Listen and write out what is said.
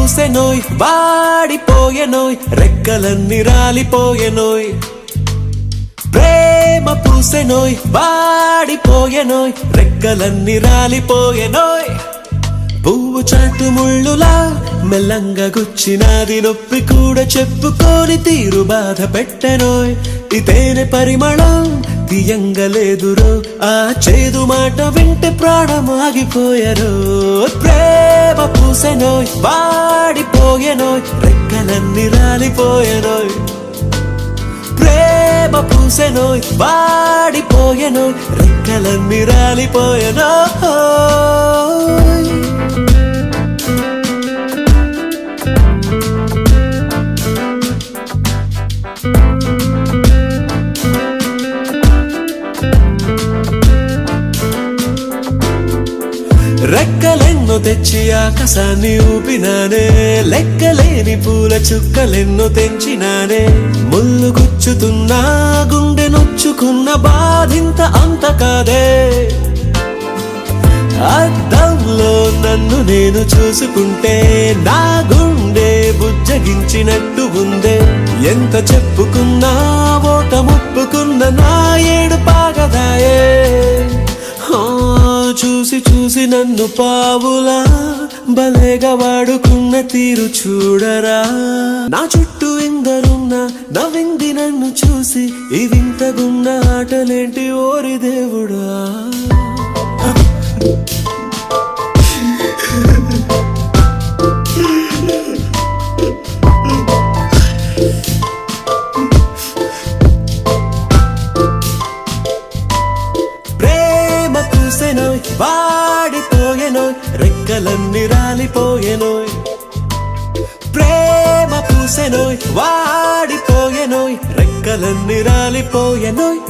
పూసెనోయ్ వాడిపోయెనోయ్ రెక్కలన్నీ రాలిపోయెనోయ్ ప్రేమ పూసెనోయ్ వాడిపోయెనోయ్ రెక్కలన్నీ రాలిపోయెనోయ్ పువ్వు చాటు ముళ్ళులా మెల్లంగా గుచ్చినాది నొప్పి కూడా చెప్పుకోని తీరు బాధ పెట్టెనోయ్ ఈ తేనె పరిమళం తీయంగా లేదురో ఆ చేదు మాట వింటే ప్రాణమాగిపోయెనో ప్రేమ పూసెనోయ్ వాడిపోయెనోయ్ రెక్కలన్నీ రాలిపోయెనోయ్ ప్రేమ పూసెనోయ్ వాడిపోయెనోయ్ రెక్కలన్నీ రాలిపోయెనోయ్ రెక్కలెన్నో తెచ్చి ఆకాశాన్ని ఊపినానే లెక్కలేని పూల చుక్కలెన్నో తెంచినానే ముళ్ళు గుచ్చుతున్నా గుండె నొచ్చుకున్న బాధింత అంత కాదే అద్దంలో నన్ను నేను చూసుకుంటే నా గుండె బుజ్జగించినట్టు ఉందే ఎంత చెప్పుకున్నా ఓట ముప్పుకున్న నా ఏడు పాగదాయే చూసి చూసి నన్ను పావులా భలేగా వాడుకున్న తీరు చూడరా నా చుట్టూ ఎందరున్నా నవ్వింది నన్ను చూసి ఈ వింతగున్న ఆటలేంటి ఓరి దేవుడా వాడిపోయెనోయ్ రెక్కలన్నీ రాలిపోయెనోయ్ ప్రేమ పూసెనోయ్ వాడిపోయెనోయ్ రెక్కలన్నీ రాలిపోయెనోయ్